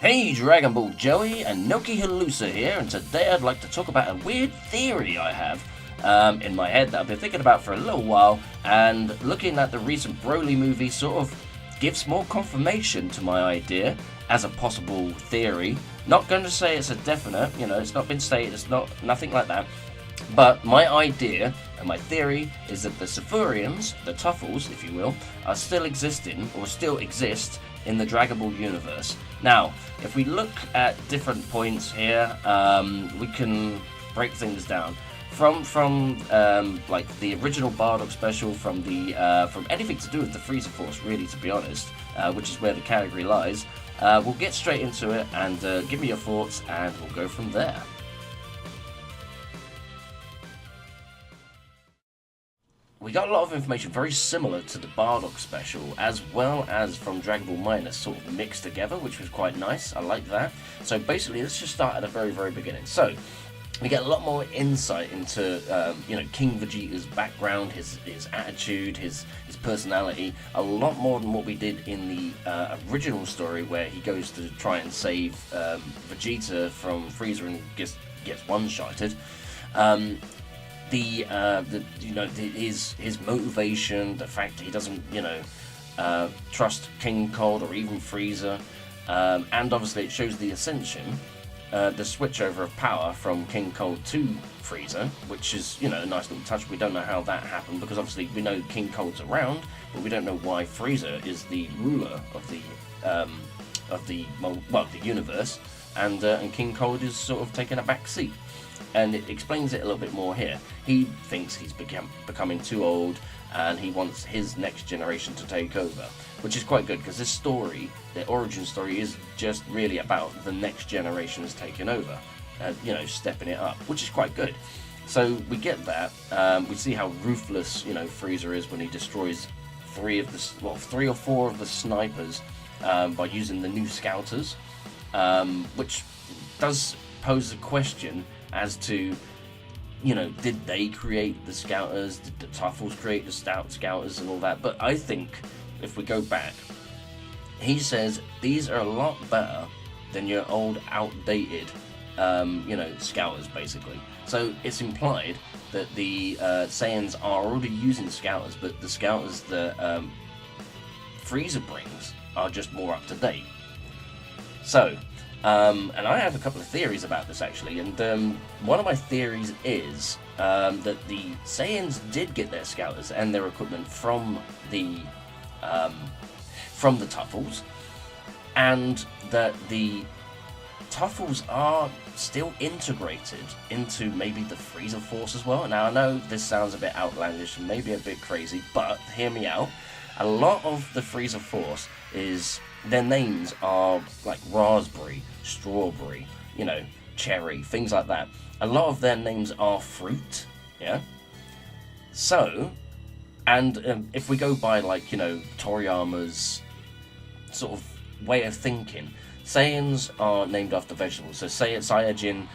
Hey, Dragonball Joey, Enoki Halusa here, and today I'd like to talk about a weird theory I have in my head that I've been thinking about for a little while, and looking at the recent Broly movie sort of gives more confirmation to my idea as a possible theory. Not going to say it's a definite, it's not been stated, it's nothing like that, but my idea and my theory is that the Cephurians, the Tuffles, if you will, are still existing, or still exist, in the Dragonball universe. Now, if we look at different points here, we can break things down. From like the original Bardock special, from anything to do with the Frieza Force, really, to be honest, which is where the category lies. We'll get straight into it, and give me your thoughts, and we'll go from there. We got a lot of information very similar to the Bardock special, as well as from Dragon Ball Minus, sort of mixed together, which was quite nice. I like that. So basically, let's just start at the very, very beginning. So we get a lot more insight into, King Vegeta's background, his attitude, his personality, a lot more than what we did in the original story, where he goes to try and save Vegeta from Frieza and gets one-shotted. His motivation, the fact that he doesn't, trust King Cold or even Frieza, and obviously it shows the ascension, the switch over of power from King Cold to Frieza, which is, a nice little touch. We don't know how that happened, because obviously we know King Cold's around, but we don't know why Frieza is the ruler of the universe, and King Cold is sort of taking a back seat. And it explains it a little bit more here. He thinks he's becoming too old, and he wants his next generation to take over, which is quite good, because this story, the origin story, is just really about the next generation has taken over, stepping it up, which is quite good. So we get that. We see how ruthless, Frieza is when he destroys three or four of the snipers by using the new scouters, which does pose a question as to, did they create the scouters? Did the Tuffles create the scouters and all that? But I think if we go back, he says these are a lot better than your old, outdated, scouters, basically. So it's implied that the Saiyans are already using scouters, but the scouters that Frieza brings are just more up to date. So, and I have a couple of theories about this, actually, and one of my theories is that the Saiyans did get their scouters and their equipment from the Tuffles, and that the Tuffles are still integrated into maybe the Frieza Force as well. Now, I know this sounds a bit outlandish and maybe a bit crazy, but hear me out. A lot of the Frieza Force their names are like raspberry, strawberry, cherry, things like that. A lot of their names are fruit, yeah? So, and if we go by, Toriyama's sort of way of thinking, Saiyans are named after vegetables. So Saiyajin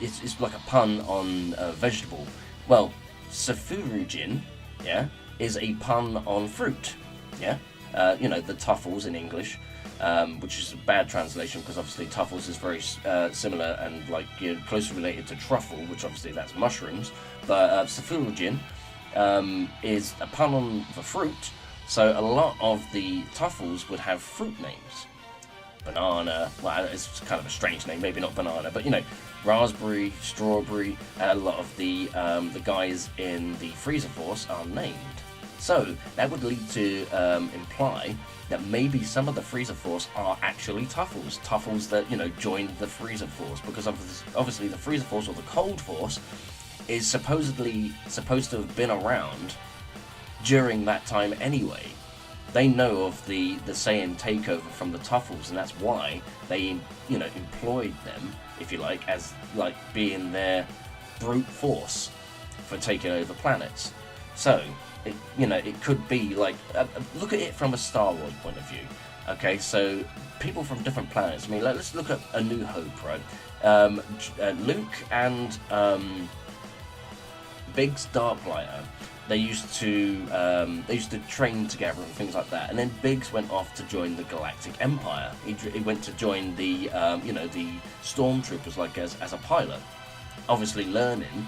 is like a pun on vegetable. Well, Sefurujin, yeah, is a pun on fruit, yeah? The Tuffles in English, which is a bad translation, because obviously Tuffles is very similar and closely related to truffle, which obviously that's mushrooms. But Sefurujin is a pun on the fruit, so a lot of the Tuffles would have fruit names. Banana, well, it's kind of a strange name, maybe not banana, but raspberry, strawberry, and a lot of the guys in the Frieza Force are named. So that would lead to imply that maybe some of the Frieza Force are actually Tuffles that joined the Frieza Force, because obviously the Frieza Force, or the Cold Force, is supposed to have been around during that time anyway. They know of the Saiyan takeover from the Tuffles, and that's why they employed them, if you like, as being their brute force for taking over planets. So it could be look at it from a Star Wars point of view. Okay, so people from different planets. I mean, let's look at A New Hope, right? Luke and Biggs Darklighter they used to train together and things like that. And then Biggs went off to join the Galactic Empire. He went to join the the stormtroopers, like as a pilot. Obviously, learning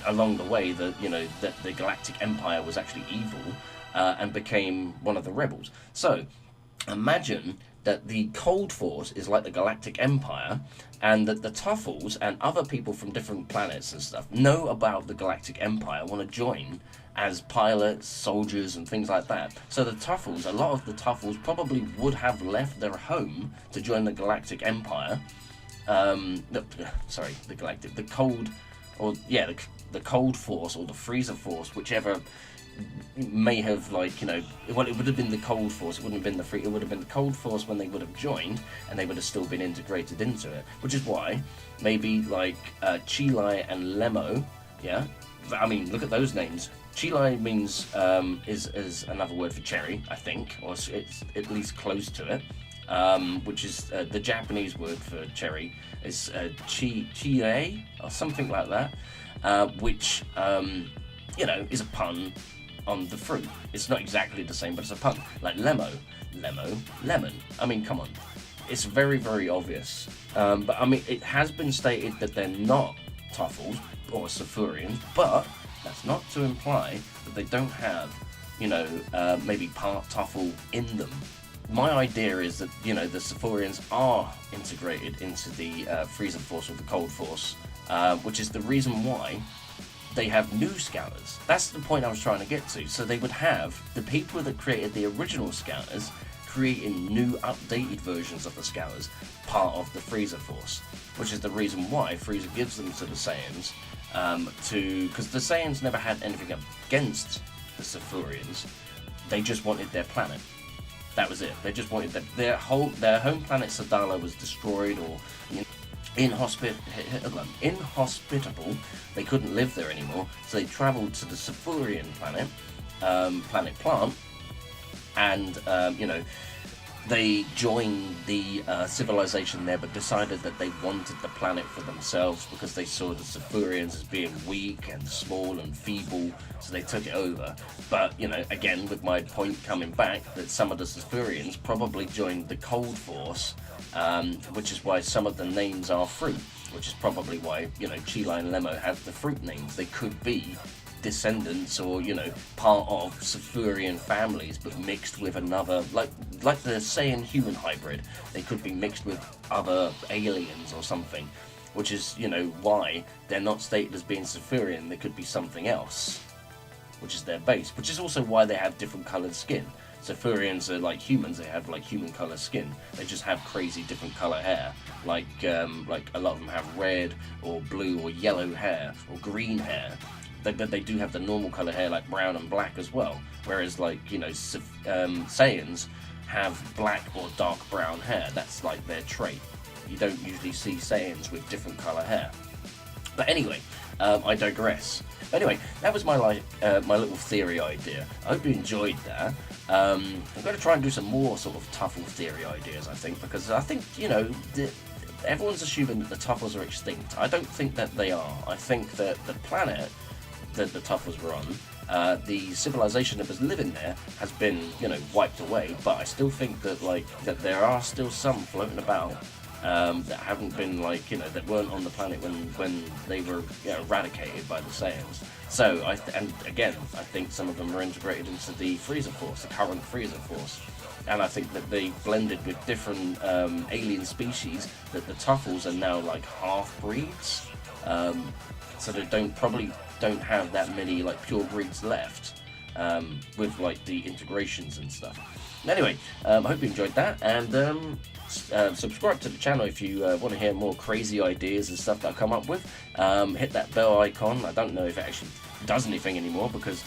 along the way that that the Galactic Empire was actually evil, and became one of the rebels. So imagine that the Cold Force is like the Galactic Empire, and that the Tuffles and other people from different planets and stuff know about the Galactic Empire, want to join as pilots, soldiers, and things like that. So the Tuffles, a lot of the Tuffles probably would have left their home to join the Galactic Empire. The Cold Force or the Frieza Force, whichever may have, like, it would have been the Cold Force. It wouldn't have been it would have been the Cold Force when they would have joined, and they would have still been integrated into it. Which is why maybe like Chilai and Lemo, yeah. I mean, look at those names. Chilai means is another word for cherry, I think, or it's at least close to it. Which is the Japanese word for cherry is chie or something like that, which is a pun on the fruit. It's not exactly the same, but it's a pun. Like lemo, lemon. I mean, come on, it's very, very obvious. But I mean, it has been stated that they're not Tuffles or Safurians, but that's not to imply that they don't have, maybe part Tuffle in them. My idea is that, the Safurians are integrated into the Frieza Force or the Cold Force, which is the reason why they have new Scouters. That's the point I was trying to get to. So they would have the people that created the original Scouters creating new updated versions of the Scouters, part of the Frieza Force, which is the reason why Frieza gives them to the Saiyans, because the Saiyans never had anything against the Safurians. They just wanted their planet. That was it. They just wanted their home planet Sadala was destroyed or inhospitable. They couldn't live there anymore, so they travelled to the Safurian planet, Planet Plant, and they joined the civilization there, but decided that they wanted the planet for themselves because they saw the Safurians as being weak and small and feeble, so they took it over. But, again, with my point coming back, that some of the Safurians probably joined the Cold Force, which is why some of the names are fruit, which is probably why, Chilai and Lemo have the fruit names. They could be descendants or part of Safurian families, but mixed with another, like the Saiyan human hybrid. They could be mixed with other aliens or something, which is why they're not stated as being Safurian. They could be something else, which is their base, which is also why they have different coloured skin. Safurians are like humans. They have like human colour skin. They just have crazy different colour hair. Like a lot of them have red or blue or yellow hair or green hair. But they do have the normal colour hair, like brown and black as well. Whereas, Saiyans have black or dark brown hair. That's like their trait. You don't usually see Saiyans with different colour hair. But anyway, I digress. Anyway, that was my little theory idea. I hope you enjoyed that. I'm going to try and do some more sort of Tuffle theory ideas, I think, because I think, everyone's assuming that the Tuffles are extinct. I don't think that they are. I think that the planet that the Tuffles were on, the civilization that was living there has been, wiped away. But I still think that that there are still some floating about that haven't been that weren't on the planet when they were eradicated by the Saiyans. So I think some of them are integrated into the Frieza Force, the current Frieza Force. And I think that they blended with different alien species, that the Tuffles are now like half-breeds. So they probably don't have that many pure breeds left, with the integrations and stuff. Anyway, I hope you enjoyed that, and subscribe to the channel if you want to hear more crazy ideas and stuff that I come up with. Hit that bell icon. I don't know if it actually does anything anymore, because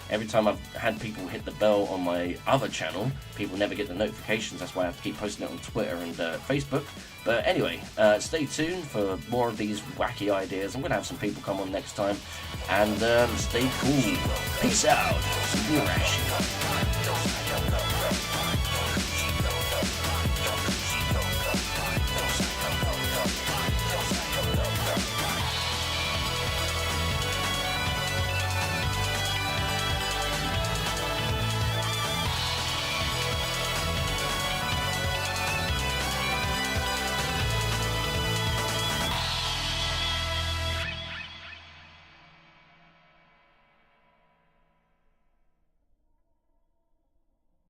every time I've had people hit the bell on my other channel, people never get the notifications. That's why I have to keep posting it on Twitter and Facebook. But anyway, stay tuned for more of these wacky ideas. I'm going to have some people come on next time, and stay cool. Peace out. Smoorash.